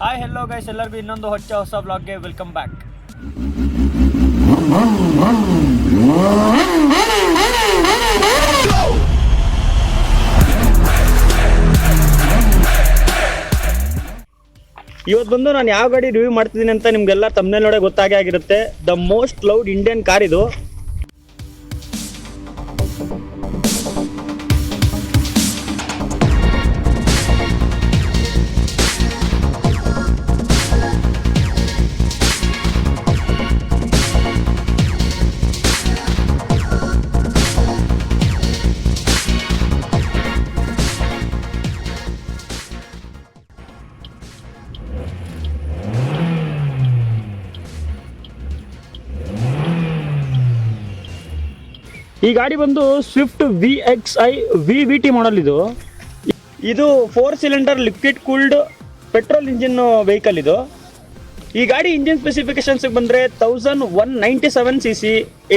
Hi hello guys, ಎಲ್ಲರಿಗೂ ಇನ್ನೊಂದು ಹೊಸ ವ್ಲಾಗ್ಗೆ ವೆಲ್ಕಮ್ ಬ್ಯಾಕ್. ಇವತ್ತು ಬಂದು ನಾನು ಯಾವ ಗಾಡಿ ರಿವ್ಯೂ ಮಾಡ್ತಿದ್ದೀನಿ ಅಂತ ನಿಮ್ಗೆಲ್ಲ ತಮ್ಮನೇಲಿ ನೋಡೇ ಗೊತ್ತಾಗೇ ಆಗಿರುತ್ತೆ. The most loved Indian car ಇದು. ಈ ಗಾಡಿ ಬಂದು ಸ್ವಿಫ್ಟ್ VXI VVT ಮಾಡಲ್. ಇದು 4 cylinder liquid cooled petrol engine vehicle ಇದು. ಈ ಗಾಡಿ ಇಂಜಿನ್ ಸ್ಪೆಸಿಫಿಕೇಶನ್ಸ್ಗೆ ಬಂದರೆ 1197 cc,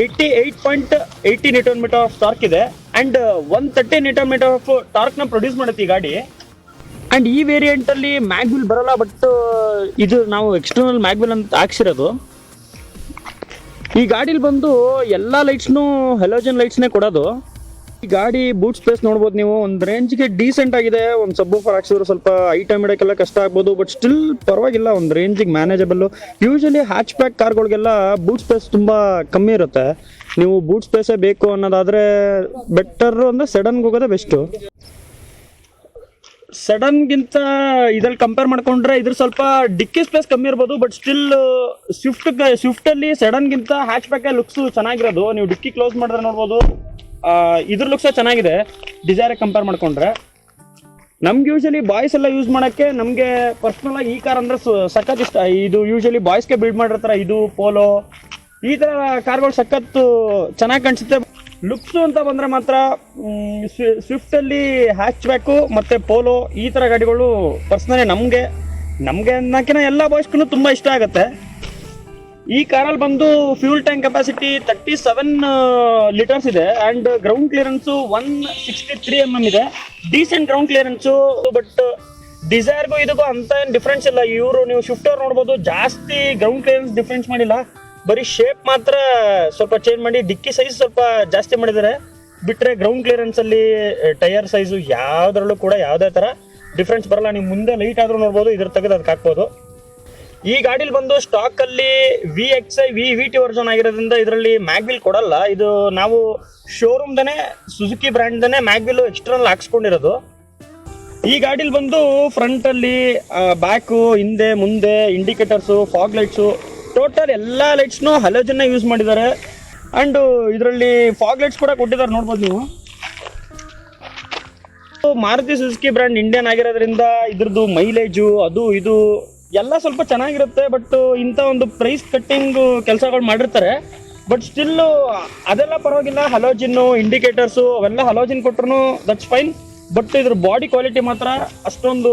88.80 Nm ಆಫ್ ಟಾರ್ಕ್ ಇದೆ ಆ್ಯಂಡ್ 130 Nm ಆಫ್ ಟಾರ್ಕ್ನ ಪ್ರೊಡ್ಯೂಸ್ ಮಾಡುತ್ತೆ ಈ ಗಾಡಿ. ಆ್ಯಂಡ್ ಈ ವೇರಿಯಂಟಲ್ಲಿ ಮ್ಯಾಗ್ವಿಲ್ ಬರೋಲ್ಲ, ಬಟ್ ಇದು ನಾವು ಎಕ್ಸ್ಟರ್ನಲ್ ಮ್ಯಾಗ್ವಿಲ್ ಅಂತ ಹಾಕ್ಸಿರೋದು. ಈ ಗಾಡೀಲಿ ಬಂದು ಎಲ್ಲ ಲೈಟ್ಸ್ನು ಹೆಲೋಜನ್ ಲೈಟ್ಸ್ನೇ ಕೊಡೋದು. ಈ ಗಾಡಿ ಬೂಟ್ ಸ್ಪೇಸ್ ನೋಡ್ಬೋದು ನೀವು, ಒಂದು ರೇಂಜ್ಗೆ ಡೀಸೆಂಟ್ ಆಗಿದೆ. ಒಂದು ಸಬ್ಬೂಫರ್ ಹಾಕ್ಸಿದ್ರು ಸ್ವಲ್ಪ ಐಟಮ್ ಇಡೋಕ್ಕೆಲ್ಲ ಕಷ್ಟ ಆಗ್ಬೋದು, ಬಟ್ ಸ್ಟಿಲ್ ಪರವಾಗಿಲ್ಲ, ಒಂದು ರೇಂಜಿಗೆ ಮ್ಯಾನೇಜಬಲ್ಲು. ಯೂಶಲಿ ಹ್ಯಾಚ್ ಬ್ಯಾಕ್ ಕಾರ್ಗಳಿಗೆಲ್ಲ ಬೂಟ್ ಸ್ಪೇಸ್ ತುಂಬ ಕಮ್ಮಿ ಇರುತ್ತೆ. ನೀವು ಬೂಟ್ ಸ್ಪೇಸೇ ಬೇಕು ಅನ್ನೋದಾದರೆ ಬೆಟರು ಅಂದರೆ ಸೆಡನ್ಗೆ ಹೋಗೋದೇ ಬೆಸ್ಟು. ಸಡನ್ಗಿಂತ ಇದ್ರಲ್ಲಿ ಕಂಪೇರ್ ಮಾಡ್ಕೊಂಡ್ರೆ ಇದ್ರ ಸ್ವಲ್ಪ ಡಿಕ್ಕಿ ಸ್ಪೇಸ್ ಕಮ್ಮಿ ಇರ್ಬೋದು, ಬಟ್ ಸ್ಟಿಲ್ ಸ್ವಿಫ್ಟಲ್ಲಿ ಸಡನ್ಗಿಂತ ಹ್ಯಾಚ್ ಬ್ಯಾಕ್ ಲುಕ್ಸು ಚೆನ್ನಾಗಿರೋದು. ನೀವು ಡಿಕ್ಕಿ ಕ್ಲೋಸ್ ಮಾಡಿದ್ರೆ ನೋಡ್ಬೋದು, ಇದ್ರ ಲುಕ್ಸ ಚೆನ್ನಾಗಿದೆ ಡಿಸೈರಿಗೆ ಕಂಪೇರ್ ಮಾಡ್ಕೊಂಡ್ರೆ. ನಮ್ಗೆ ಯೂಶಲಿ ಬಾಯ್ಸ್ ಎಲ್ಲ ಯೂಸ್ ಮಾಡೋಕ್ಕೆ ನಮಗೆ ಪರ್ಸ್ನಲಾಗಿ ಈ ಕಾರ್ ಅಂದರೆ ಸಖತ್ ಇಷ್ಟ. ಇದು ಯೂಶಲಿ ಬಾಯ್ಸ್ಗೆ ಬಿಲ್ಡ್ ಮಾಡಿರ್ತಾರೆ. ಇದು ಪೋಲೋ ಈ ಥರ ಕಾರ್ಗಳು ಸಖತ್ತು ಚೆನ್ನಾಗಿ ಕಾಣಿಸುತ್ತೆ. ಲುಕ್ಸು ಅಂತ ಬಂದರೆ ಮಾತ್ರ ಸ್ವಿಫ್ಟಲ್ಲಿ ಹ್ಯಾಚ್ ಬ್ಯಾಕು ಮತ್ತು ಪೋಲೋ ಈ ಥರ ಗಾಡಿಗಳು ಪರ್ಸ್ನಲಿ ನಮಗೆ ಅನ್ನೋಕ್ಕಿಂತ ಎಲ್ಲ ಬಾಯ್ಸ್ಗೂ ತುಂಬ ಇಷ್ಟ ಆಗುತ್ತೆ. ಈ ಕಾರಲ್ಲಿ ಬಂದು ಫ್ಯೂಲ್ ಟ್ಯಾಂಕ್ ಕೆಪಾಸಿಟಿ 37 ಲೀಟರ್ಸ್ ಇದೆ ಆ್ಯಂಡ್ ಗ್ರೌಂಡ್ ಕ್ಲಿಯರೆನ್ಸು 163 mm ಇದೆ. ಡೀಸೆಂಟ್ ಗ್ರೌಂಡ್ ಕ್ಲಿಯರೆನ್ಸು, ಬಟ್ ಡಿಸೈರ್ಗೂ ಇದಕ್ಕೂ ಅಂತ ಏನು ಡಿಫ್ರೆನ್ಸ್ ಇಲ್ಲ. ನೀವು ಸ್ವಿಫ್ಟ್ ಅವ್ರು ನೋಡ್ಬೋದು, ಜಾಸ್ತಿ ಗ್ರೌಂಡ್ ಕ್ಲಿಯರೆನ್ಸ್ ಡಿಫ್ರೆನ್ಸ್ ಮಾಡಿಲ್ಲ, ಬರೀ ಶೇಪ್ ಮಾತ್ರ ಸ್ವಲ್ಪ ಚೇಂಜ್ ಮಾಡಿ ಡಿಕ್ಕಿ ಸೈಜ್ ಸ್ವಲ್ಪ ಜಾಸ್ತಿ ಮಾಡಿದ್ದಾರೆ. ಬಿಟ್ಟರೆ ಗ್ರೌಂಡ್ ಕ್ಲಿಯರೆನ್ಸಲ್ಲಿ ಟೈರ್ ಸೈಜು ಯಾವುದ್ರಲ್ಲೂ ಕೂಡ ಯಾವುದೇ ಥರ ಡಿಫ್ರೆನ್ಸ್ ಬರಲ್ಲ. ನೀವು ಮುಂದೆ ಲೈಟ್ ಆದರೂ ನೋಡ್ಬೋದು, ಇದ್ರ ತೆಗೆದು ಅದಕ್ಕೆ ಹಾಕ್ಬೋದು. ಈ ಗಾಡೀಲಿ ಬಂದು ಸ್ಟಾಕಲ್ಲಿ VXI VVT ವರ್ಷನ್ ಆಗಿರೋದ್ರಿಂದ ಇದರಲ್ಲಿ ಮ್ಯಾಗ್ವಿಲ್ ಕೊಡಲ್ಲ. ಇದು ನಾವು ಶೋರೂಮ್ದೇ ಸುಜುಕಿ ಬ್ರ್ಯಾಂಡ್ದೇ ಮ್ಯಾಗ್ವಿಲ್ ಎಕ್ಸ್ಟರ್ನಲ್ ಹಾಕ್ಸ್ಕೊಂಡಿರೋದು. ಈ ಗಾಡೀಲಿ ಬಂದು ಫ್ರಂಟಲ್ಲಿ ಬ್ಯಾಕು, ಹಿಂದೆ, ಮುಂದೆ ಇಂಡಿಕೇಟರ್ಸು, ಫಾಗ್ ಲೈಟ್ಸು, ಟೋಟಲ್ ಎಲ್ಲ ಲೈಟ್ಸ್ನು ಹಲೋಜನ್ನ ಯೂಸ್ ಮಾಡಿದ್ದಾರೆ. ಆ್ಯಂಡ್ ಇದರಲ್ಲಿ ಫಾಗ್ ಲೈಟ್ಸ್ ಕೂಡ ಕೊಟ್ಟಿದ್ದಾರೆ, ನೋಡ್ಬೋದು ನೀವು. ಮಾರುತಿ ಸುಜುಕಿ ಬ್ರ್ಯಾಂಡ್ ಇಂಡಿಯನ್ ಆಗಿರೋದ್ರಿಂದ ಇದ್ರದ್ದು ಮೈಲೇಜು ಅದು ಇದು ಎಲ್ಲ ಸ್ವಲ್ಪ ಚೆನ್ನಾಗಿರುತ್ತೆ. ಬಟ್ ಇಂಥ ಒಂದು ಪ್ರೈಸ್ ಕಟ್ಟಿಂಗು ಕೆಲಸಗಳು ಮಾಡಿರ್ತಾರೆ, ಬಟ್ ಸ್ಟಿಲ್ಲು ಅದೆಲ್ಲ ಪರವಾಗಿಲ್ಲ. ಹಲೋಜಿನ್ನು, ಇಂಡಿಕೇಟರ್ಸು ಅವೆಲ್ಲ ಹಲೋಜಿನ್ ಕೊಟ್ಟರು ದಟ್ಸ್ ಫೈನ್. ಬಟ್ ಇದ್ರ ಬಾಡಿ ಕ್ವಾಲಿಟಿ ಮಾತ್ರ ಅಷ್ಟೊಂದು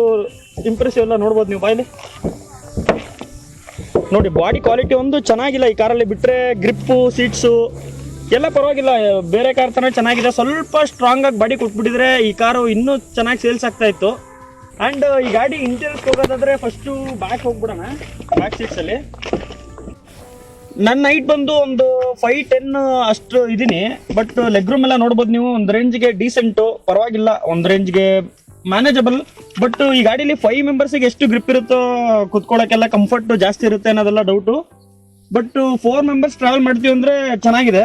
ಇಂಪ್ರೆಸಿವ್ ಎಲ್ಲ. ನೋಡ್ಬೋದು ನೀವು ಬಾಯಲ್ಲಿ ನೋಡಿ, ಬಾಡಿ ಕ್ವಾಲಿಟಿ ಒಂದು ಚೆನ್ನಾಗಿಲ್ಲ ಈ ಕಾರಲ್ಲಿ. ಬಿಟ್ಟರೆ ಗ್ರಿಪ್ಪು, ಸೀಟ್ಸು ಎಲ್ಲ ಪರವಾಗಿಲ್ಲ, ಬೇರೆ ಕಾರ್ ಥರ ಚೆನ್ನಾಗಿದೆ. ಸ್ವಲ್ಪ ಸ್ಟ್ರಾಂಗ್ ಆಗಿ ಬಾಡಿ ಕೊಟ್ಬಿಟ್ಟಿದ್ರೆ ಈ ಕಾರು ಇನ್ನೂ ಚೆನ್ನಾಗಿ ಸೇಲ್ಸ್ ಆಗ್ತಾ ಇತ್ತು. ಆ್ಯಂಡ್ ಈ ಗಾಡಿ ಇಂಟೀರಿಯರ್ಸ್ ಹೋಗೋದಾದರೆ ಫಸ್ಟು ಬ್ಯಾಕ್ ಹೋಗ್ಬಿಡೋಣ. ಬ್ಯಾಕ್ ಸೀಟ್ಸಲ್ಲಿ ನನ್ನ ಹೈಟ್ ಬಂದು ಒಂದು 5'10" ಅಷ್ಟು ಇದ್ದೀನಿ, ಬಟ್ ಲೆಗ್ ರೂಮ್ ಎಲ್ಲ ನೋಡ್ಬೋದು ನೀವು. ಒಂದು ರೇಂಜ್ಗೆ ಡೀಸೆಂಟು, ಪರವಾಗಿಲ್ಲ, ಒಂದು ರೇಂಜ್ಗೆ ಮ್ಯಾನೇಜಬಲ್. ಬಟ್ ಈ ಗಾಡೀಲಿ 5 ಮೆಂಬರ್ಸಿಗೆ ಎಷ್ಟು ಗ್ರಿಪ್ ಇರುತ್ತೋ ಕುತ್ಕೊಳ್ಳೋಕ್ಕೆಲ್ಲ ಕಂಫರ್ಟ್ ಜಾಸ್ತಿ ಇರುತ್ತೆ ಅನ್ನೋದೆಲ್ಲ ಡೌಟು. ಬಟ್ 4 ಮೆಂಬರ್ಸ್ ಟ್ರಾವೆಲ್ ಮಾಡ್ತೀವಿ ಅಂದರೆ ಚೆನ್ನಾಗಿದೆ.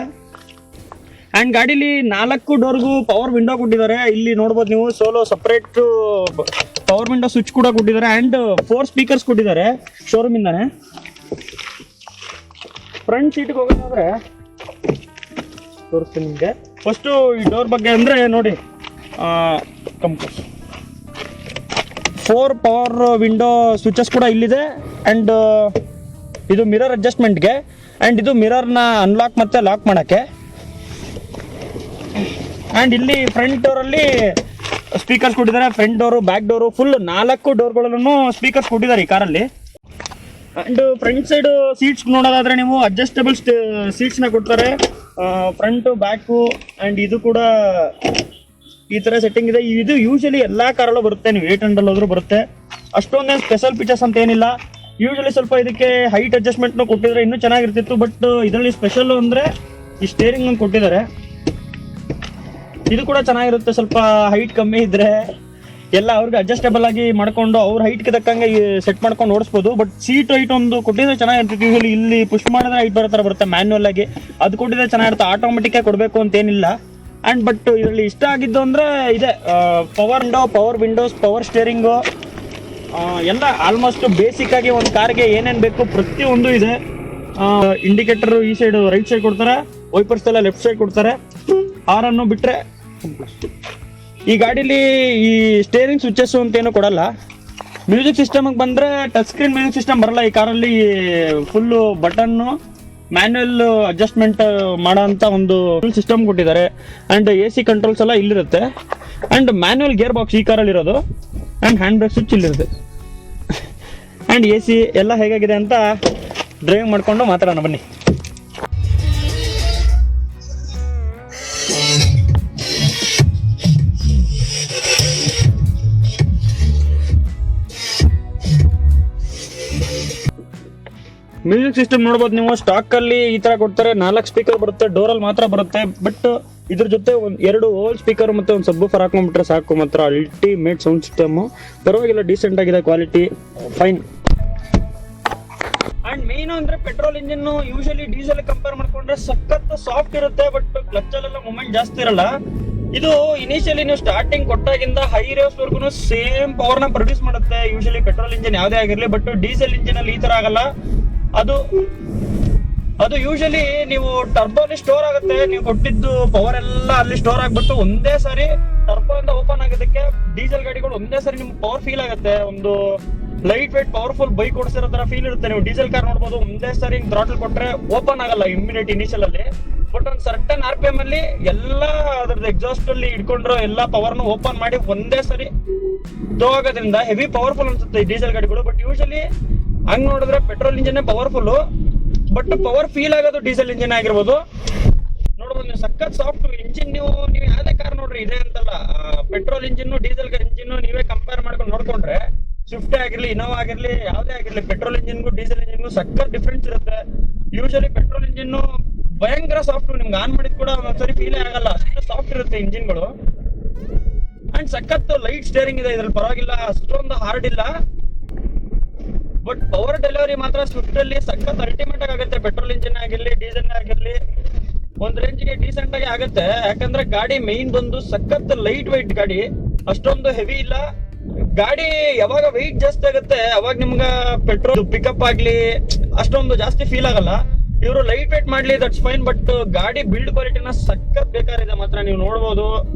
ಆ್ಯಂಡ್ ಗಾಡೀಲಿ 4 ಡೋರ್ಗೂ ಪವರ್ ವಿಂಡೋ ಕೊಟ್ಟಿದ್ದಾರೆ. ಇಲ್ಲಿ ನೋಡ್ಬೋದು ನೀವು, solo separate power window switch ಕೂಡ ಕೊಟ್ಟಿದ್ದಾರೆ. ಆ್ಯಂಡ್ 4 ಸ್ಪೀಕರ್ಸ್ ಕೊಟ್ಟಿದ್ದಾರೆ ಶೋರೂಮಿಂದಾನೆ. ಫ್ರಂಟ್ ಸೀಟ್ಗೆ ಹೋಗೋದಾದ್ರೆ ತೋರಿಸ್ತೀನಿ ನಿಮಗೆ. ಫಸ್ಟು ಈ ಡೋರ್ ಬಗ್ಗೆ ಅಂದರೆ ನೋಡಿ, 4 ಪವರ್ ವಿಂಡೋ ಸ್ವಿಚಸ್ ಕೂಡ ಇಲ್ಲಿದೆ. ಆ್ಯಂಡ್ ಇದು ಮಿರರ್ ಅಡ್ಜಸ್ಟ್ಮೆಂಟ್ಗೆ, ಆ್ಯಂಡ್ ಇದು ಮಿರರ್ನ ಅನ್ಲಾಕ್ ಮತ್ತು ಲಾಕ್ ಮಾಡೋಕ್ಕೆ. ಆ್ಯಂಡ್ ಇಲ್ಲಿ ಫ್ರಂಟ್ ಡೋರಲ್ಲಿ ಸ್ಪೀಕರ್ಸ್ ಕೊಟ್ಟಿದ್ದಾರೆ. Front door, back door, full 4 ಡೋರ್ಗಳಲ್ಲೂ ಸ್ಪೀಕರ್ಸ್ ಕೊಟ್ಟಿದ್ದಾರೆ ಈ ಕಾರಲ್ಲಿ. ಆ್ಯಂಡ್ ಫ್ರಂಟ್ ಸೈಡು ಸೀಟ್ಸ್ ನೋಡೋದಾದರೆ ನೀವು ಅಡ್ಜಸ್ಟಬಲ್ ಸೀಟ್ಸ್ನ ಕೊಡ್ತಾರೆ. ಫ್ರಂಟು, ಬ್ಯಾಕು, ಆ್ಯಂಡ್ ಇದು ಕೂಡ ಈ ಥರ ಸೆಟ್ಟಿಂಗ್ ಇದೆ. ಇದು ಯೂಶಲಿ ಎಲ್ಲ ಕಾರಲ್ಲೂ ಬರುತ್ತೆ, ನೀವು 800 ಹೋದ್ರೂ ಬರುತ್ತೆ. ಅಷ್ಟೊಂದೇನು ಸ್ಪೆಷಲ್ ಫೀಚರ್ಸ್ ಅಂತ ಏನಿಲ್ಲ. ಯೂಶಲಿ ಸ್ವಲ್ಪ ಇದಕ್ಕೆ ಹೈಟ್ ಅಡ್ಜಸ್ಟ್ಮೆಂಟ್ನು ಕೊಟ್ಟಿದ್ರೆ ಇನ್ನೂ ಚೆನ್ನಾಗಿರ್ತಿತ್ತು. ಬಟ್ ಇದರಲ್ಲಿ ಸ್ಪೆಷಲ್ ಅಂದರೆ ಈ ಸ್ಟೇರಿಂಗ್ ಕೊಟ್ಟಿದ್ದಾರೆ, ಇದು ಕೂಡ ಚೆನ್ನಾಗಿರುತ್ತೆ. ಸ್ವಲ್ಪ ಹೈಟ್ ಕಮ್ಮಿ ಇದ್ರೆ ಎಲ್ಲ ಅವ್ರಿಗೆ ಅಡ್ಜಸ್ಟೇಬಲ್ ಆಗಿ ಮಾಡ್ಕೊಂಡು ಅವ್ರ ಹೈಟ್ಗೆ ತಕ್ಕಂಗೆ ಸೆಟ್ ಮಾಡ್ಕೊಂಡು ಓಡಿಸ್ಬೋದು. ಬಟ್ ಸೀಟ್ ಹೈಟ್ ಒಂದು ಕೊಟ್ಟಿದ್ರೆ ಚೆನ್ನಾಗಿರ್ತೈತಿ. ಯೂಶಲಿ ಇಲ್ಲಿ ಪುಷ್ ಮಾಡಿದ್ರೆ ಹೈಟ್ ಬರೋ ಥರ ಬರುತ್ತೆ ಮ್ಯಾನ್ಯುವಲ್ ಆಗಿ, ಅದು ಕೊಟ್ಟಿದ್ರೆ ಚೆನ್ನಾಗಿರುತ್ತೆ. ಆಟೋಮೆಟಿಕ್ ಆಗಿ ಕೊಡಬೇಕು ಅಂತ ಏನಿಲ್ಲ. ಆ್ಯಂಡ್ ಬಟ್ ಇದರಲ್ಲಿ ಇಷ್ಟ ಆಗಿದ್ದು ಅಂದರೆ ಇದೆ ಪವರ್ ವಿಂಡೋಸ್, ಪವರ್ ಸ್ಟೇರಿಂಗು, ಎಲ್ಲ ಆಲ್ಮೋಸ್ಟ್ ಬೇಸಿಕ್ ಆಗಿ ಒಂದು ಕಾರ್ಗೆ ಏನೇನು ಬೇಕು ಪ್ರತಿಯೊಂದು ಇದೆ. ಇಂಡಿಕೇಟರ್ ಈ ಸೈಡ್ ರೈಟ್ ಸೈಡ್ ಕೊಡ್ತಾರೆ, ವೈಪರ್ಸ್ ಎಲ್ಲ ಲೆಫ್ಟ್ ಸೈಡ್ ಕೊಡ್ತಾರೆ. ಹಾರನ್ನು ಬಿಟ್ಟರೆ ಈ ಗಾಡೀಲಿ ಈ ಸ್ಟೇರಿಂಗ್ ಸ್ವಿಚಸ್ ಅಂತ ಏನು ಕೊಡಲ್ಲ. ಮ್ಯೂಸಿಕ್ ಸಿಸ್ಟಮ್ಗೆ ಬಂದರೆ ಟಚ್ ಸ್ಕ್ರೀನ್ ಮ್ಯೂಸಿಕ್ ಸಿಸ್ಟಮ್ ಬರಲ್ಲ ಈ ಕಾರಲ್ಲಿ. ಫುಲ್ಲು ಬಟನ್ನು ಮ್ಯಾನ್ಯುವಲ್ ಅಡ್ಜಸ್ಟ್ಮೆಂಟ್ ಮಾಡೋಂಥ ಒಂದು ಫುಲ್ ಸಿಸ್ಟಮ್ ಕೊಟ್ಟಿದ್ದಾರೆ. ಆ್ಯಂಡ್ AC ಕಂಟ್ರೋಲ್ಸ್ ಎಲ್ಲ ಇಲ್ಲಿರುತ್ತೆ. ಆ್ಯಂಡ್ ಮ್ಯಾನ್ಯುವಲ್ ಗೇರ್ ಬಾಕ್ಸ್ ಈ ಕಾರಲ್ಲಿ ಇರೋದು. ಆ್ಯಂಡ್ ಹ್ಯಾಂಡ್ ಬ್ರೇಕ್ ಸ್ವಿಚ್ ಇಲ್ಲಿರುತ್ತೆ. ಆ್ಯಂಡ್ AC ಎಲ್ಲ ಹೇಗಾಗಿದೆ ಅಂತ ಡ್ರೈವ್ ಮಾಡಿಕೊಂಡು ಮಾತಾಡೋಣ ಬನ್ನಿ. ಮ್ಯೂಸಿಕ್ ಸಿಸ್ಟಮ್ ನೋಡ್ಬೋದು ನೀವು. ಸ್ಟಾಕಲ್ಲಿ ಈ ಥರ ಕೊಡ್ತಾರೆ, 4 ಸ್ಪೀಕರ್ ಬರುತ್ತೆ, ಡೋರಲ್ಲಿ ಮಾತ್ರ ಬರುತ್ತೆ. ಬಟ್ ಇದ್ರ ಜೊತೆ 2 ಓಲ್ ಸ್ಪೀಕರ್ ಮತ್ತು ಒಂದು ಸಬ್ಬೂಫರ್ ಹಾಕೊಂಡ್ಬಿಟ್ರೆ ಸಾಕು. ಮಾತ್ರ ಅಲ್ಟಿಮೇಟ್ ಸೌಂಡ್ ಸಿಸ್ಟಮು, ಪರವಾಗಿಲ್ಲ, ಡೀಸೆಂಟ್ ಆಗಿದೆ, ಕ್ವಾಲಿಟಿ ಫೈನ್. ಆ್ಯಂಡ್ ಮೇನ್ ಅಂದರೆ petrol engine usually diesel compare ಮಾಡ್ಕೊಂಡ್ರೆ ಸಖತ್ ಸಾಫ್ಟ್ ಇರುತ್ತೆ. ಬಟ್ ಕ್ಲಚ್ಚಲ್ಲೆಲ್ಲ ಮೂಮೆಂಟ್ ಜಾಸ್ತಿ ಇರಲ್ಲ. ಇದು ಇನಿಷಿಯಲಿ ನೀವು ಸ್ಟಾರ್ಟಿಂಗ್ ಕೊಟ್ಟಾಗಿಂದ ಹೈ ರೇವ್ಸ್ವರೆಗೂ ಸೇಮ್ ಪವರ್ನ ಪ್ರೊಡ್ಯೂಸ್ ಮಾಡುತ್ತೆ ಯೂಶಲಿ ಪೆಟ್ರೋಲ್ ಇಂಜಿನ್ ಯಾವುದೇ ಆಗಿರಲಿ. ಬಟ್ ಡೀಸೆಲ್ ಇಂಜಿನಲ್ಲಿ ಈ ಥರ ಆಗಲ್ಲ. ಅದು ಯೂಶಲಿ ನೀವು ಟರ್ಬೋಲಿ ಸ್ಟೋರ್ ಆಗುತ್ತೆ. ನೀವು ಕೊಟ್ಟಿದ್ದು ಪವರ್ ಎಲ್ಲ ಅಲ್ಲಿ ಸ್ಟೋರ್ ಆಗ್ಬಿಟ್ಟು ಒಂದೇ ಸಾರಿ ಟರ್ಬೋ ಇಂದ ಓಪನ್ ಆಗೋದಕ್ಕೆ ಡೀಸೆಲ್ ಗಾಡಿಗಳು ಒಂದೇ ಸಾರಿ ನಿಮ್ಗೆ ಪವರ್ ಫೀಲ್ ಆಗುತ್ತೆ. ಒಂದು ಲೈಟ್ ವೇಟ್ ಪವರ್ಫುಲ್ ಬೈಕ್ ಓಡಿಸಿರೋ ತರ ಫೀಲ್ ಇರುತ್ತೆ. ನೀವು ಡೀಸೆಲ್ ಕಾರ್ ನೋಡ್ಬೋದು, ಒಂದೇ ಸಾರಿ ಥ್ರಾಟಲ್ ಕೊಟ್ರೆ ಓಪನ್ ಆಗಲ್ಲ ಇಮಿಡಿಯೇಟ್ ಇನಿಷಿಯಲ್ ಅಲ್ಲಿ. ಬಟ್ ಒಂದು ಸರ್ಟನ್ RPM ಅಲ್ಲಿ ಎಲ್ಲ ಅದ್ರದ್ದು ಎಕ್ಸಾಸ್ಟ್ ಅಲ್ಲಿ ಇಟ್ಕೊಂಡ್ರು ಎಲ್ಲ ಪವರ್ನ ಓಪನ್ ಮಾಡಿ ಒಂದೇ ಸಾರಿ ಆಗೋದ್ರಿಂದ ಹೆವಿ ಪವರ್ಫುಲ್ ಅನ್ಸುತ್ತೆ ಈ ಡೀಸೆಲ್ ಗಾಡಿಗಳು. ಬಟ್ ಯೂಶಲಿ ಹಂಗ್ ನೋಡಿದ್ರೆ petrol engine powerful, but power feel ಆಗೋದು ಡೀಸೆಲ್ ಇಂಜಿನ್ ಆಗಿರ್ಬೋದು. ನೋಡ್ಬೋದು ನೀವು, ಸಖತ್ ಸಾಫ್ಟ್ ಇಂಜಿನ್. ನೀವು ಯಾವ್ದೇ ಕಾರ್ ನೋಡ್ರಿ ಇದೆ ಅಂತಲ್ಲ, ಪೆಟ್ರೋಲ್ ಇಂಜಿನ್ ಡೀಸೆಲ್ ಇಂಜಿನ್ ನೀವೇ ಕಂಪೇರ್ ಮಾಡ್ಕೊಂಡು ನೋಡ್ಕೊಂಡ್ರೆ ಸ್ವಿಫ್ಟ್ ಆಗಿರ್ಲಿ, ಇನೋವಾ ಆಗಿರ್ಲಿ, ಯಾವುದೇ ಆಗಿರ್ಲಿ, ಪೆಟ್ರೋಲ್ ಇಂಜಿನ್ಗೂ ಡೀಸೆಲ್ ಇಂಜಿನ್ಗೂ ಸಖತ್ ಡಿಫ್ರೆನ್ಸ್ ಇರುತ್ತೆ. ಯೂಶಲಿ ಪೆಟ್ರೋಲ್ ಇಂಜಿನ್ ಭಯಂಕರ ಸಾಫ್ಟ್, ನಿಮ್ಗೆ ಆನ್ ಮಾಡಿದ್ ಕೂಡ ಒಂದ್ಸರಿ ಫೀಲೇ ಆಗಲ್ಲ, ಅಷ್ಟು ಸಾಫ್ಟ್ ಇರುತ್ತೆ ಇಂಜಿನ್ಗಳು. ಅಂಡ್ ಸಖತ್ ಲೈಟ್ ಸ್ಟೇರಿಂಗ್ ಇದೆ ಇದ್ರಲ್ಲಿ, ಪರವಾಗಿಲ್ಲ, ಅಷ್ಟೊಂದು ಹಾರ್ಡ್ ಇಲ್ಲ. ಬಟ್ ಪವರ್ ಡೆಲಿವರಿ ಮಾತ್ರ ಸ್ವಿಫ್ಟ್ ಅಲ್ಲಿ ಸಖತ್ ಅಲ್ಟಿಮೇಟ್ ಆಗುತ್ತೆ. ಪೆಟ್ರೋಲ್ ಇಂಜಿನ್ ಆಗಿರ್ಲಿ, ಡೀಸೆಲ್ ಆಗಿರ್ಲಿ, ಒಂದ್ ರೇಂಜ್ಗೆ ಡೀಸೆಂಟ್ ಆಗಿ ಆಗುತ್ತೆ. ಯಾಕಂದ್ರೆ ಗಾಡಿ ಮೈನ್ ಬಂದು ಸಖತ್ ಲೈಟ್ ವೈಟ್ ಗಾಡಿ, ಅಷ್ಟೊಂದು ಹೆವಿ ಇಲ್ಲ. ಗಾಡಿ ಯಾವಾಗ ವೆಯ್ಟ್ ಜಾಸ್ತಿ ಆಗುತ್ತೆ ಅವಾಗ ನಿಮ್ಗ ಪೆಟ್ರೋಲ್ ಪಿಕಪ್ ಆಗ್ಲಿ ಅಷ್ಟೊಂದು ಜಾಸ್ತಿ ಫೀಲ್ ಆಗಲ್ಲ. ಇವರು ಲೈಟ್ ವೇಟ್ ಮಾಡ್ಲಿ, ದಟ್ಸ್ ಫೈನ್. ಬಟ್ ಗಾಡಿ ಬಿಲ್ಡ್ ಕ್ವಾಲಿಟಿನ ಸಖತ್ ಬೇಕಾರಿದೆ ಮಾತ್ರ. ನೀವು ನೋಡ್ಬೋದು,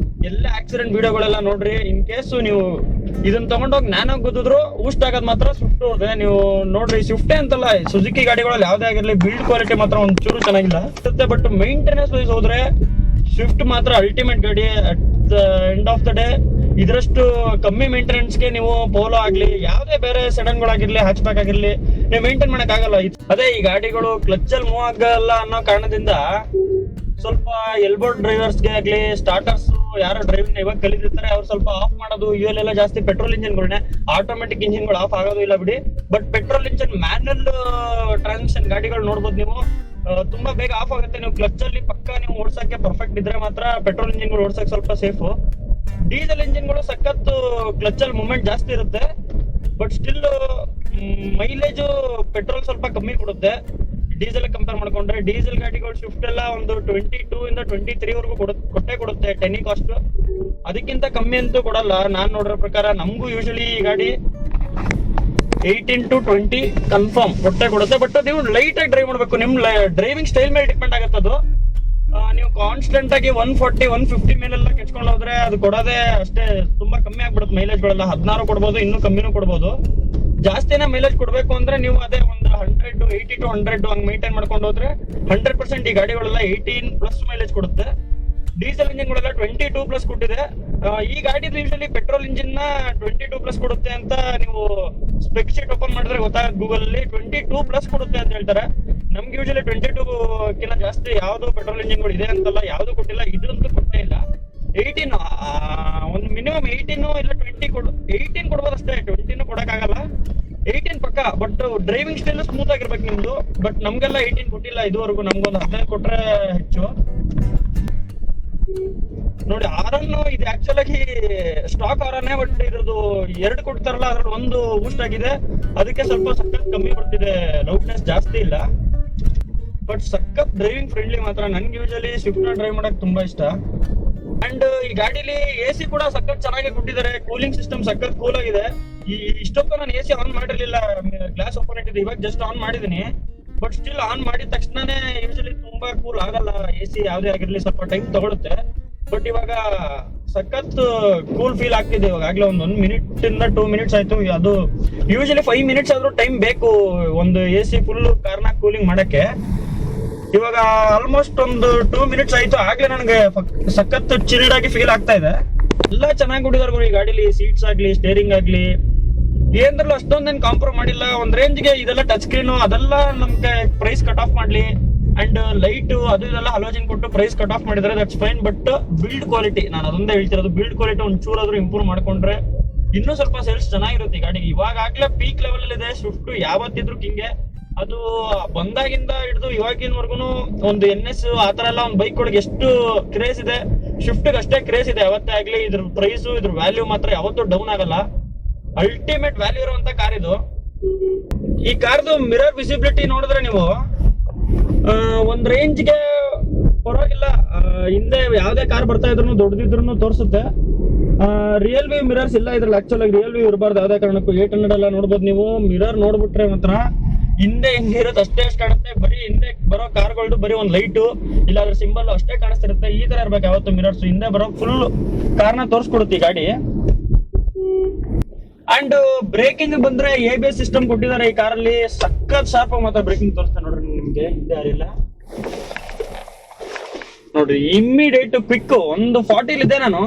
ಎಲ್ಲ ಆಕ್ಸಿಡೆಂಟ್ ವಿಡಿಯೋಗಳೆಲ್ಲ ನೋಡ್ರಿ. ಇನ್ ಕೇಸ್ ನೀವು ಇದನ್ನ ತಗೊಂಡೋಗಿ ನ್ಯಾನೋ ಗುದ್ದಿದ್ರು ಊಸ್ಟ್ ಆಗೋದು ಮಾತ್ರ ಸ್ವಿಫ್ಟ್ ಹೋದೆ. ನೀವು ನೋಡ್ರಿ, ಸ್ವಿಫ್ಟೇ ಅಂತಲ್ಲ, ಸುಜುಕಿ ಗಾಡಿಗಳಲ್ಲಿ ಯಾವ್ದೇ ಆಗಿರ್ಲಿ ಬಿಲ್ಡ್ ಕ್ವಾಲಿಟಿ ಮಾತ್ರ ಒಂಚೂರು ಚೆನ್ನಾಗಿಲ್ಲ. ಬಟ್ ಮೈಂಟೆನೆನ್ಸ್ ವೈಸ್ ಹೋದ್ರೆ ಸ್ವಿಫ್ಟ್ ಮಾತ್ರ ಅಲ್ಟಿಮೇಟ್ ಗಾಡಿ. At the end of the day ಇದರಷ್ಟು ಕಮ್ಮಿ ಮೇಂಟೆನೆನ್ಸ್ಗೆ ನೀವು ಪೋಲೋ ಆಗ್ಲಿ, ಯಾವುದೇ ಬೇರೆ ಸೆಡನ್ಗಳಾಗಿರ್ಲಿ, ಹ್ಯಾಚ್ ಬ್ಯಾಕ್ ಆಗಿರ್ಲಿ, ನೀವು ಮೇಂಟೈನ್ ಮಾಡಕ್ ಆಗಲ್ಲ. ಅದೇ ಈ ಗಾಡಿಗಳು ಕ್ಲಚ್ ಮೂವ್ ಆಗಲ್ಲ ಅನ್ನೋ ಕಾರಣದಿಂದ ಸ್ವಲ್ಪ ಎಲ್ಬೋರ್ಡ್ ಡ್ರೈವರ್ಸ್ಗೆ ಆಗ್ಲಿ, ಸ್ಟಾರ್ಟರ್ಸ್ ಯಾರು ಡ್ರೈವಿಂಗ್ ಇವಾಗ ಕಲಿತಿರ್ತಾರೆ ಅವ್ರು ಸ್ವಲ್ಪ ಆಫ್ ಮಾಡೋದು. ಇವೆಲ್ಲ ಜಾಸ್ತಿ ಪೆಟ್ರೋಲ್ ಇಂಜಿನ್ಗಳನ್ನೇ, ಆಟೋಮೆಟಿಕ್ ಇಂಜಿನ್ಗಳು ಆಫ್ ಆಗೋದು ಇಲ್ಲ ಬಿಡಿ. But petrol engine manual transmission ಗಾಡಿಗಳು ನೋಡ್ಬೋದು ನೀವು, ತುಂಬಾ ಬೇಗ ಆಫ್ ಆಗುತ್ತೆ. ನೀವು ಕ್ಲಚ್ ಅಲ್ಲಿ ಪಕ್ಕ ನೀವು ಓಡ್ಸಕ್ಕೆ ಪರ್ಫೆಕ್ಟ್ ಇದ್ರೆ ಮಾತ್ರ ಪೆಟ್ರೋಲ್ ಇಂಜಿನ್ಗಳು ಓಡ್ಸಕ್ಕೆ ಸ್ವಲ್ಪ ಸೇಫು. ಡೀಸೆಲ್ ಇಂಜಿನ್ಗಳು ಸಖತ್ ಕ್ಲಚ್ ಅಲ್ಲಿ ಮೂವ್ಮೆಂಟ್ ಜಾಸ್ತಿ ಇರುತ್ತೆ. ಬಟ್ ಸ್ಟಿಲ್ ಮೈಲೇಜ್ ಪೆಟ್ರೋಲ್ ಸ್ವಲ್ಪ ಕಮ್ಮಿ ಕೊಡುತ್ತೆ ಡೀಸೆಲ್ ಕಂಪೇರ್ ಮಾಡ್ಕೊಂಡ್ರೆ. ಡೀಸೆಲ್ ಗಾಡಿಗಳು ಸ್ವಿಫ್ಟ್ ಎಲ್ಲ ಒಂದು 22 ಇಂದ 23 ವರೆಗೂ ಕೊಟ್ಟೆ ಕೊಡುತ್ತೆ ಟೆನ್ನಿ ಕಾಸ್ಟ್. ಅದಕ್ಕಿಂತ ಕಮ್ಮಿ ಅಂತೂ ಕೊಡಲ್ಲ ನಾನ್ ನೋಡಿರೋ ಪ್ರಕಾರ. ನಮಗೂ ಯೂಶಲಿ ಈ ಗಾಡಿ 18 to 20 ಕನ್ಫರ್ಮ್ ಕೊಟ್ಟೆ ಕೊಡುತ್ತೆ. ಬಟ್ ನೀವು ಲೈಟ್ ಆಗಿ ಡ್ರೈವ್ ಮಾಡ್ಬೇಕು, ನಿಮ್ ಡ್ರೈವಿಂಗ್ ಸ್ಟೈಲ್ ಮೇಲೆ ಡಿಪೆಂಡ್ ಆಗುತ್ತೆ ಅದು. ನೀವು ಕಾನ್ಸ್ಟೆಂಟ್ ಆಗಿ 140, 150 ಮೇಲೆಲ್ಲ ಕೆಚ್ಕೊಂಡು ಹೋದ್ರೆ ಅದು ಕೊಡೋದೇ ಅಷ್ಟೇ, ತುಂಬಾ ಕಮ್ಮಿ ಆಗ್ಬಿಡುತ್ತೆ ಮೈಲೇಜ್ಗಳೆಲ್ಲ. 16 ಕೊಡ್ಬೋದು, ಇನ್ನೂ ಕಮ್ಮಿನೂ ಕೊಡ್ಬೋದು. ಜಾಸ್ತಿನೇ ಮೈಲೇಜ್ ಕೊಡ್ಬೇಕು ಅಂದ್ರೆ ನೀವು ಅದೇ ಒಂದು 100, 80 to 100 ಹಂಗೆ ಮೈಂಟೈನ್ ಮಾಡ್ಕೊಂಡು ಹೋದ್ರೆ 100% ಈ ಗಾಡಿಗಳೆಲ್ಲ 18+ ಮೈಲೇಜ್ ಕೊಡುತ್ತೆ. ಡೀಸೆಲ್ ಇಂಜಿನ್ಗಳೆಲ್ಲ 22+ ಕೊಟ್ಟಿದೆ. ಈ ಗಾಡಿದು ಯೂಶಲಿ ಪೆಟ್ರೋಲ್ ಇಂಜಿನ್ ನ 22+ ಕೊಡುತ್ತೆ ಅಂತ ನೀವು ಸ್ಪೆಕ್ ಶೀಟ್ ಓಪನ್ ಮಾಡಿದ್ರೆ ಗೊತ್ತಾಗುತ್ತೆ ಗೂಗಲ್ ಅಲ್ಲಿ. 22+ ಕೊಡುತ್ತೆ ಅಂತ ಹೇಳ್ತಾರೆ. ನಮ್ಗೆ ಯೂಶಲಿ 22 ಜಾಸ್ತಿ ಯಾವ್ದು ಪೆಟ್ರೋಲ್ ಇಂಜಿನ್ಗಳು ಇದೆ ಅಂತಲ್ಲ, ಯಾವ್ದು ಕೊಟ್ಟಿಲ್ಲ. ಇದಂತೂ ಕೊಟ್ಟೇ ಇಲ್ಲ. 18 ಒಂದು ಮಿನಿಮಮ್ 18 ಇಲ್ಲ 20 18 ಕೊಡ್ಬೋದು ಅಷ್ಟೇ, 20 ಕೊಡಕ್ಕಾಗಲ್ಲ. ಪಕ್ಕ. ಬಟ್ ಡ್ರೈವಿಂಗ್ ಸ್ಟೈಲ್ ಸ್ಮೂತ್ ಆಗಿರ್ಬೇಕು ನಿಮ್ದು. ಬಟ್ ನಮ್ಗೆಲ್ಲ 18 ಕೊಟ್ಟಿಲ್ಲ ಇದುವರೆಗೂ, ನಮ್ಗೊಂದು 15 ಕೊಟ್ರೆ ಹೆಚ್ಚು. ನೋಡಿ ಆರನ್ನು ಇದು ಆಕ್ಚುಲ್ ಆಗಿ ಸ್ಟಾಕ್ ಆರನ್ನೇ, ಬಟ್ ಇದ್ರದ್ದು 2 ಕೊಡ್ತಾರಲ್ಲ ಅದ್ರಲ್ಲಿ 1 ಬೂಸ್ಟ್ ಆಗಿದೆ, ಅದಕ್ಕೆ ಸ್ವಲ್ಪ ಸಖತ್ ಕಮ್ಮಿ ಬರ್ತಿದೆ, ಲೌಡ್ನೆಸ್ ಜಾಸ್ತಿ ಇಲ್ಲ. ಬಟ್ ಸಖತ್ ಡ್ರೈವಿಂಗ್ ಫ್ರೆಂಡ್ಲಿ ಮಾತ್ರ. ನನ್ಗೆ ಯೂಶಲಿ ಸ್ವಿಫ್ಟ್ ನ ಡ್ರೈವ್ ಮಾಡಕ್ ತುಂಬಾ ಇಷ್ಟ. ಅಂಡ್ ಈ ಗಾಡಿಲಿ AC ಕೂಡ ಸಖತ್ ಚೆನ್ನಾಗಿ ಕೊಟ್ಟಿದ್ದಾರೆ, ಕೂಲಿಂಗ್ ಸಿಸ್ಟಮ್ ಸಖತ್ ಕೂಲ್ ಆಗಿದೆ. ಇಷ್ಟೊತ್ತು ನಾನು AC ಆನ್ ಮಾಡಿರ್ಲಿಲ್ಲ, ಗ್ಲಾಸ್ ಓಪನ್ ಇಟ್ಟಿದ್ದೆ, ಇವಾಗ ಜಸ್ಟ್ ಆನ್ ಮಾಡಿದೀನಿ. ಬಟ್ ಸ್ಟಿಲ್ ಆನ್ ಮಾಡಿದ ತಕ್ಷಣನೇ ಯೂಶಲಿ ತುಂಬಾ ಕೂಲ್ ಆಗಲ್ಲ AC, ಯಾವ್ದೇ ಆಗಿರ್ಲಿ ಸ್ವಲ್ಪ ಟೈಮ್ ತಗೊಳುತ್ತೆ. ಬಟ್ ಇವಾಗ ಸಖತ್ ಕೂಲ್ ಫೀಲ್ ಆಗ್ತಿದೆ. ಇವಾಗ ಆಗ್ಲೇ 1 ಮಿನಿಟ್ ಇಂದ 2 ಮಿನಿಟ್ಸ್ ಆಯ್ತು. ಅದು ಯೂಶಲಿ 5 ಮಿನಿಟ್ಸ್ ಆದ್ರೂ ಟೈಮ್ ಬೇಕು ಒಂದು AC ಫುಲ್ ಕಾರ್ನ ಕೂಲಿಂಗ್ ಮಾಡಕ್ಕೆ. ಇವಾಗ ಆಲ್ಮೋಸ್ಟ್ ಒಂದು 2 ಮಿನಿಟ್ಸ್ ಆಯ್ತು, ಆಗ್ಲೇ ನನಗೆ ಸಖತ್ ಚಿಲ್ಡ್ ಆಗಿ ಫೀಲ್ ಆಗ್ತಾ ಇದೆ. ಎಲ್ಲ ಚೆನ್ನಾಗಿ ಕೊಟ್ಟಿದ್ದಾರೆ ಈ ಗಾಡಿಲಿ, ಸೀಟ್ಸ್ ಆಗ್ಲಿ, ಸ್ಟೇರಿಂಗ್ ಆಗ್ಲಿ, ಏನ್ದ್ರಲ್ಲೂ ಅಷ್ಟೊಂದೇನು ಕಾಂಪ್ರಮೈಸ್ ಮಾಡಿಲ್ಲ. ಒಂದ್ ರೇಂಜ್ಗೆ ಇದೆಲ್ಲ ಟಚ್ ಸ್ಕ್ರೀನ್ ಅದೆಲ್ಲ ನಮ್ಗೆ ಪ್ರೈಸ್ ಕಟ್ ಆಫ್ ಮಾಡ್ಲಿ, ಅಂಡ್ ಲೈಟ್ ಅದು ಇದೆಲ್ಲ ಹಲೋಜಿನ್ ಕೊಟ್ಟು ಪ್ರೈಸ್ ಕಟ್ ಆಫ್ ಮಾಡಿದ್ರೆ that's fine. But build quality, ನಾನು ಅದೊಂದೇ ಹೇಳ್ತಿರೋದು, ಬಿಲ್ಡ್ ಕ್ವಾಲಿಟಿ ಒಂಚೂರಾದ್ರೂ ಇಂಪ್ರೂವ್ ಮಾಡ್ಕೊಂಡ್ರೆ ಇನ್ನೂ ಸ್ವಲ್ಪ ಸೇಲ್ಸ್ ಚೆನ್ನಾಗಿರುತ್ತೆ ಈ ಗಾಡಿಗೆ. ಇವಾಗ ಆಗ್ಲೇ ಪೀಕ್ ಲೆವೆಲ್ ಅಲ್ಲಿ ಇದೆ ಸ್ವಿಫ್ಟ್, ಯಾವತ್ತಿದ್ರು ಹಿಂಗೆ. ಅದು ಬಂದಾಗಿಂದ ಹಿಡಿದು ಇವಾಗಿನವರೆಗೂ ಒಂದು NS ಆತರ ಎಲ್ಲ ಒಂದು ಬೈಕ್ ಒಳಗೆ ಎಷ್ಟು ಕ್ರೇಜ್ ಇದೆ, ಸ್ವಿಫ್ಟ್ ಅಷ್ಟೇ ಕ್ರೇಜ್ ಇದೆ ಯಾವತ್ತೇ ಆಗ್ಲಿ. ಇದ್ರ ಪ್ರೈಸ್ ಇದ್ರ ವ್ಯಾಲ್ಯೂ ಮಾತ್ರ ಯಾವತ್ತೂ ಡೌನ್ ಆಗಲ್ಲ. ಅಲ್ಟಿಮೇಟ್ ವ್ಯಾಲ್ಯೂ ಇರುವಂತ ಕಾರ್ ಇದು. ಈ ಕಾರ್ದು ಮಿರರ್ ವಿಸಿಬಿಲಿಟಿ ನೋಡಿದ್ರೆ ನೀವು ಒಂದ್ ರೇಂಜ್ಗೆ ಪರವಾಗಿಲ್ಲ. ಹಿಂದೆ ಯಾವ್ದೇ ಕಾರ್ ಬರ್ತಾ ಇದ್ರು ದೊಡ್ಡದಿದ್ರು ತೋರಿಸುತ್ತೆ. ರಿಯಲ್ ವ್ಯೂ ಮಿರರ್ಸ್ ಇಲ್ಲ ಇದ್ರಲ್ಲಿ, ಆಕ್ಚುಲ್ ಆಗಿ ರಿಯಲ್ ವ್ಯೂ ಇರಬಾರ್ದು ಯಾವ್ದೇ ಕಾರಣಕ್ಕೂ. 800 ಎಲ್ಲ ನೋಡ್ಬೋದು ನೀವು. ಮಿರರ್ ನೋಡ್ಬಿಟ್ರೆ ಮಾತ್ರ ಹಿಂದೆ ಹೆಂಗಿರುತ್ತೆ ಅಷ್ಟೇ ಕಾಣುತ್ತೆ. ಬರೀ ಹಿಂದೆ ಬರೋ ಕಾರ್ಗಳದ್ದು ಬರೀ ಒಂದ್ ಲೈಟು ಇಲ್ಲ ಅದ್ರ ಸಿಂಬಲ್ ಅಷ್ಟೇ ಕಾಣಿಸ್ತಿರುತ್ತೆ. ಈ ತರ ಇರ್ಬೇಕು ಯಾವತ್ತು ಮಿರರ್ಸ್. ಹಿಂದೆ ಬರೋ ಫುಲ್ ಕಾರ್ನ ತೋರಿಸ್ಕೊಡುತ್ತೆ ಈ ಗಾಡಿ. ಅಂಡ್ ಬ್ರೇಕಿಂಗ್ ಬಂದ್ರೆ ABS ಸಿಸ್ಟಮ್ ಕೊಟ್ಟಿದ್ದಾರೆ ಈ ಕಾರಲ್ಲಿ, ಸಖತ್ ಶಾರ್ಪ್ ಆಗಿ ಮಾತ್ರ ಬ್ರೇಕಿಂಗ್ ತೋರಿಸ್ತಾ ನೋಡ್ರಿ ನಿಮ್ಗೆ. ಹಿಂದೆ ಯಾರಿಲ್ಲ ನೋಡ್ರಿ, ಇಮ್ಮಿಡಿಯೇಟ್ ಕ್ವಿಕ್. ಒಂದು 40 ಇದೆ, ನಾನು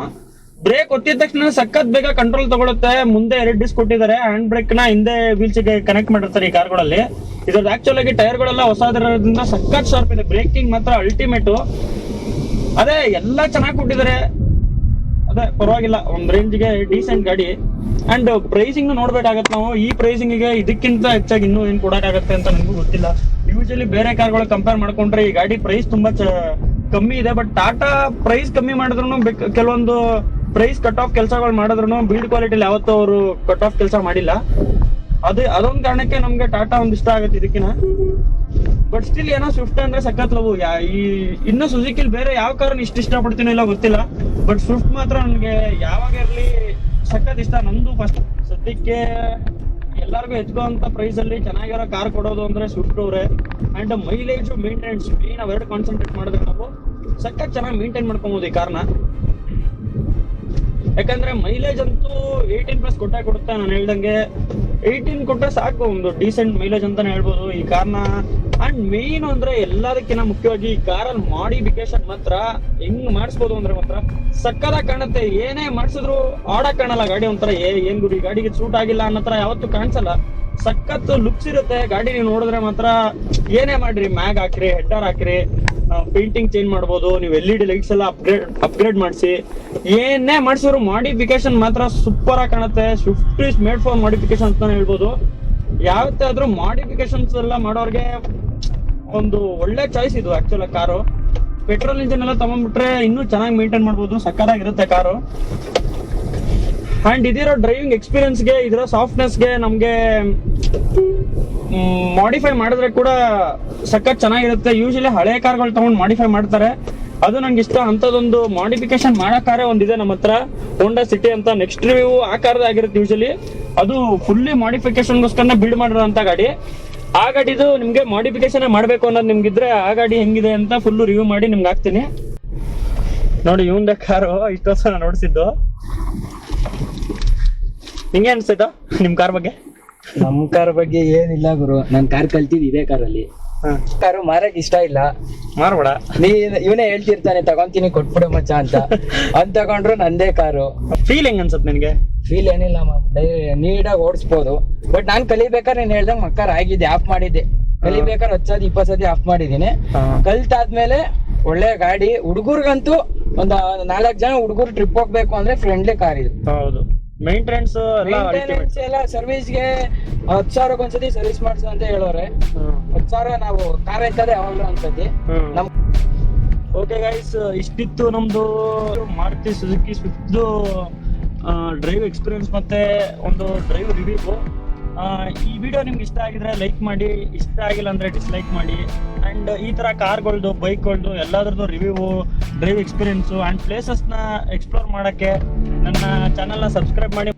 ಬ್ರೇಕ್ ಒತ್ತಿದ ತಕ್ಷಣ ಸಖತ್ ಬೇಗ ಕಂಟ್ರೋಲ್ ತಗೊಳುತ್ತೆ. ಮುಂದೆ 2 ಡಿಸ್ಕ್ ಕೊಟ್ಟಿದ್ದಾರೆ, ಹ್ಯಾಂಡ್ ಬ್ರೇಕ್ ನ ಹಿಂದೆ ವೀಲ್ಸ್ ಗೆ ಕನೆಕ್ಟ್ ಮಾಡಿರ್ತಾರೆ ಈ ಕಾರ್ಗಳಲ್ಲಿ. ಇದ್ರದ್ದು ಆಕ್ಚುಲ್ ಆಗಿ ಟೈರ್ ಗಳೆಲ್ಲ ಹೊಸದಿರೋದ್ರಿಂದ ಸಖತ್ ಶಾರ್ಪ್ ಇದೆ. ಬ್ರೇಕಿಂಗ್ ಮಾತ್ರ ಅಲ್ಟಿಮೇಟ್. ಅದೇ ಎಲ್ಲ ಚೆನ್ನಾಗಿ ಕೊಟ್ಟಿದ್ದಾರೆ, ಅದೇ ಪರವಾಗಿಲ್ಲ, ಒಂದ್ ರೇಂಜ್ಗೆ ಡೀಸೆಂಟ್ ಗಾಡಿ. ಅಂಡ್ ಪ್ರೈಸಿಂಗ್ ನೋಡ್ಬೇಕಾಗತ್ತೆ ನಾವು. ಈ ಪ್ರೈಸಿಂಗ್ ಗೆ ಇದಕ್ಕಿಂತ ಹೆಚ್ಚಾಗಿ ಇನ್ನೂ ಏನ್ ಕೊಡಕ್ಕಾಗತ್ತೆ ಅಂತ ನನಗೂ ಗೊತ್ತಿಲ್ಲ. ಯೂಶಲಿ ಬೇರೆ ಕಾರ್ಗಳು ಕಂಪೇರ್ ಮಾಡ್ಕೊಂಡ್ರೆ ಈ ಗಾಡಿ ಪ್ರೈಸ್ ತುಂಬಾ ಕಮ್ಮಿ ಇದೆ. ಬಟ್ ಟಾಟಾ ಪ್ರೈಸ್ ಕಮ್ಮಿ ಮಾಡಿದ್ರು ಕೆಲವೊಂದು ಪ್ರೈಸ್ ಕಟ್ ಆಫ್ ಕೆಲಸಗಳು ಮಾಡಿದ್ರು ಬಿಲ್ಡ್ ಕ್ವಾಲಿಟಿಲಿ ಯಾವತ್ತೂ ಅವರು ಕಟ್ ಆಫ್ ಕೆಲಸ ಮಾಡಿಲ್ಲ. ಅದೊಂದ್ ಕಾರಣಕ್ಕೆ ನಮ್ಗೆ ಟಾಟಾ ಒಂದ್ ಇಷ್ಟ ಆಗುತ್ತೆ ಇದಕ್ಕಿನ. ಬಟ್ ಸ್ಟಿಲ್ ಏನೋ ಸ್ವಿಫ್ಟ್ ಅಂದ್ರೆ ಸಖತ್ ಲವ್. ಇನ್ನು ಸುಜುಕಿಲ್ ಬೇರೆ ಯಾವ ಕಾರನ್ನ ಇಷ್ಟ ಪಡ್ತೀನೋ ಇಲ್ಲ ಗೊತ್ತಿಲ್ಲ, ಬಟ್ ಸ್ವಿಫ್ಟ್ ಮಾತ್ರ ನನ್ಗೆ ಯಾವಾಗ ಇರ್ಲಿ ಸಖತ್ ಇಷ್ಟ. ನಂದು ಫಸ್ಟ್ ಸದ್ಯಕ್ಕೆ ಎಲ್ಲರಿಗೂ ಹೆಚ್ಕೋಂತ ಪ್ರೈಸ್ ಅಲ್ಲಿ ಚೆನ್ನಾಗಿರೋ ಕಾರ್ ಕೊಡೋದು ಅಂದ್ರೆ ಸ್ವಿಫ್ಟ್ ಅವರೇ. ಅಂಡ್ ಮೈಲೇಜ್ ಮೇಂಟೆನೆನ್ಸ್ ಮೇನ್ ಅವೆರಡು ಕಾನ್ಸಂಟ್ರೇಟ್ ಮಾಡಿದ್ರೆ ನಾವು ಸಖತ್ ಚೆನ್ನಾಗಿ ಮೇಂಟೈನ್ ಮಾಡ್ಕೊಬಹುದು ಈ ಕಾರ್ನ. ಯಾಕಂದ್ರೆ ಮೈಲೇಜ್ ಅಂತೂ 18+ ಕೊಡುತ್ತೆ. ನಾನು ಹೇಳ್ದಂಗೆ 18 ಕೊಟ್ಟರೆ ಸಾಕು, ಒಂದು ಡೀಸೆಂಟ್ ಮೈಲೇಜ್ ಅಂತಾನೆ ಹೇಳ್ಬೋದು ಈ ಕಾರ್ನ. ಅಂಡ್ ಮೇನ್ ಅಂದ್ರೆ ಎಲ್ಲದಕ್ಕಿಂತ ಮುಖ್ಯವಾಗಿ ಈ ಕಾರಲ್ಲಿ ಮಾಡಿಫಿಕೇಶನ್ ಮಾತ್ರ ಹೆಂಗ್ ಮಾಡಿಸ್ಬೋದು ಅಂದ್ರೆ ಮಾತ್ರ ಸಕ್ಕದಾಗಿ ಕಾಣುತ್ತೆ. ಏನೇ ಮಾಡಿಸಿದ್ರು ಆಡಕ್ ಕಾಣಲ್ಲ ಗಾಡಿ. ಒಂಥರ ಏನ್ ಗುರು ಈ ಗಾಡಿಗೆ ಸೂಟ್ ಆಗಿಲ್ಲ ಅನ್ನೋತರ ಯಾವತ್ತೂ ಕಾಣಿಸಲ್ಲ. ಸಖತ್ ಲುಕ್ಸ್ ಇರುತ್ತೆ ಗಾಡಿ. ನೀವು ನೋಡಿದ್ರೆ ಮಾತ್ರ ಏನೇ ಮಾಡ್ರಿ, ಮ್ಯಾಗ್ ಹಾಕ್ರಿ, ಹೆಡ್ಡರ್ ಹಾಕ್ರಿ, ಪೇಂಟಿಂಗ್ ಚೇಂಜ್ ಮಾಡ್ಬೋದು ನೀವು, LED ಲೈಟ್ಸ್ ಎಲ್ಲ ಅಪ್ಗ್ರೇಡ್ ಮಾಡಿಸಿ, ಏನೇ ಮಾಡಿಸಿದ್ರು ಮಾಡಿಫಿಕೇಶನ್ ಮಾತ್ರ ಸೂಪರ್ ಆಗಿ ಕಾಣುತ್ತೆ. Swift is made for modification ಅಂತಾನೆ ಹೇಳ್ಬೋದು. ಯಾವತ್ತೇ ಆದ್ರೂ ಮಾಡಿಫಿಕೇಶನ್ಸ್ ಎಲ್ಲ ಮಾಡೋರ್ಗೆ ಒಂದು ಒಳ್ಳೆ ಚಾಯ್ಸ್ ಇದು ಆಕ್ಚುಲ್ ಕಾರು. ಪೆಟ್ರೋಲ್ ಇಂಜಿನ್ ಎಲ್ಲ ತಗೊಂಡ್ಬಿಟ್ರೆ ಇನ್ನೂ ಚೆನ್ನಾಗಿ ಮೇಂಟೈನ್ ಮಾಡ್ಬೋದು, ಸಕ್ಕತ್ತಾಗಿರುತ್ತೆ ಕಾರು. ಅಂಡ್ ಇದಿರೋ ಡ್ರೈವಿಂಗ್ ಎಕ್ಸ್ಪೀರಿಯನ್ಸ್ಗೆ, ಇದರ ಸಾಫ್ಟ್ನೆಸ್ಗೆ ನಮ್ಗೆ ಮಾಡಿಫೈ ಮಾಡಿದ್ರೆ ಕೂಡ ಸಖತ್ ಚೆನ್ನಾಗಿರುತ್ತೆ. ಯೂಶಲಿ ಹಳೆ ಕಾರ್ಗಳು ತಗೊಂಡು ಮಾಡಿಫೈ ಮಾಡ್ತಾರೆ, ಅದು ನಂಗೆ ಇಷ್ಟ. ಅಂತದೊಂದು ಮಾಡಿಫಿಕೇಶನ್ ಮಾಡೋ ಕಾರೇ ಒಂದಿದೆ ನಮ್ಮ ಹತ್ರ, ಹೋಂಡಾ ಸಿಟಿ ಅಂತ. ನೆಕ್ಸ್ಟ್ ರಿವ್ಯೂ ಆ ಕಾರ್ದ ಆಗಿರುತ್ತೆ ಯೂಶಲಿ. ಅದು ಫುಲ್ಲಿ ಮಾಡಿಫಿಕೇಶನ್ಗೋಸ್ಕರ ಬಿಲ್ಡ್ ಮಾಡಿರೋಂಥ ಗಾಡಿ. ಆ ಗಾಡಿದು ನಿಮ್ಗೆ ಮಾಡಿಫಿಕೇಶನ್ ಮಾಡ್ಬೇಕು ಅನ್ನೋದು ನಿಮ್ಗಿದ್ರೆ ಆ ಗಾಡಿ ಹೆಂಗಿದೆ ಅಂತ ಫುಲ್ ರಿವ್ಯೂ ಮಾಡಿ ನಿಮ್ಗೆ ಹಾಕ್ತೀನಿ ನೋಡಿ. ಇವಂದ ಕಾರು ಇಷ್ಟು ವರ್ಷ ನಾನು ನೋಡಿಸಿದ್ದು. ನಿಂಗೆ ಅನ್ಸುತ್ತ ನಿಮ್ ಕಾರ್ ಬಗ್ಗೆ? ನಮ್ ಕಾರ್ ಬಗ್ಗೆ ಏನಿಲ್ಲ ಗುರು, ನಾನ್ ಕಾರ್ ಕಲ್ತಿದ್ ಇದೇ ಕಾರಲ್ಲಿ. ಕಾರು ಮಾರಕ್ ಇಷ್ಟ ಇಲ್ಲ, ಮಾರ್ಬೇಡ. ಇವನೇ ಹೇಳ್ತಿರ್ತಾನೆ ತಗೊಂತೀನಿ ಕೊಟ್ಬಿಡು ಮಚ್ಚ ಅಂತ. ಅದ್ ತಗೊಂಡ್ರು ನಂದೇ ಕಾರು. ಫೀಲ್ ಹೆಂಗ್ ಅನ್ಸತ್ ನಿನ್ಗೆ? ಫೀಲ್ ಏನಿಲ್ಲ, ನೀಟಾಗಿ ಓಡಿಸ್ಬೋದು. ಬಟ್ ನಾನ್ ಕಲಿಬೇಕಾದ್ರೆ ನೀನ್ ಹೇಳ್ದಂಗ್ ಮಕ್ಕಾರ್ ಆಗಿದ್ದೆ, ಆಫ್ ಮಾಡಿದ್ದೆ. ಕಲಿಬೇಕಾದ್ರೆ 10-20 ಸತಿ ಆಫ್ ಮಾಡಿದೀನಿ. ಕಲ್ತಾದ್ಮೇಲೆ ಒಳ್ಳೆ ಗಾಡಿ. ಹುಡುಗರ್ಗಂತೂ ಒಂದ್ 4 ಜನ ಹುಡುಗರು ಟ್ರಿಪ್ ಹೋಗ್ಬೇಕು ಅಂದ್ರೆ ಫ್ರೆಂಡ್ಲಿ ಕಾರ್ ಇದು. ಹೌದು, ಮೇಂಟೆನೆನ್ಸ್ ಎಲ್ಲ ಮೇಂಟೆನೆನ್ಸ್ ಎಲ್ಲ ಸರ್ವಿಸ್ಗೆ 10,000 ಒಂದ್ಸತಿ ಸರ್ವಿಸ್ ಮಾಡ್ಸು ಅಂತ ಹೇಳೋರೆ. 10,000 ನಾವು ಕಾರ್ ಐತದೆ ಯಾವಾಗ್ಲೂ ಅನ್ಸತಿ ನಮ್. ಓಕೆ ಗೈಸ್, ಇಷ್ಟಿತ್ತು ನಮ್ದು Maruti Suzuki Swift drive experience ಮತ್ತೆ ಒಂದು ಡ್ರೈವ್ ರಿವ್ಯೂ. ಈ ವಿಡಿಯೋ ನಿಮ್ಗೆ ಇಷ್ಟ ಆಗಿದ್ರೆ ಲೈಕ್ ಮಾಡಿ, ಇಷ್ಟ ಆಗಿಲ್ಲ ಅಂದ್ರೆ ಡಿಸ್ಲೈಕ್ ಮಾಡಿ. ಆ್ಯಂಡ್ ಈ ಥರ ಕಾರ್ಗಳ್ದು ಬೈಕ್ಗಳ್ದು ಎಲ್ಲಾದ್ರದ್ದು ರಿವ್ಯೂ, ಡ್ರೈವ್ ಎಕ್ಸ್ಪೀರಿಯನ್ಸು ಆ್ಯಂಡ್ ಪ್ಲೇಸಸ್ನ ಎಕ್ಸ್ಪ್ಲೋರ್ ಮಾಡೋಕ್ಕೆ ನನ್ನ ಚಾನಲ್ನ ಸಬ್ಸ್ಕ್ರೈಬ್ ಮಾಡಿ.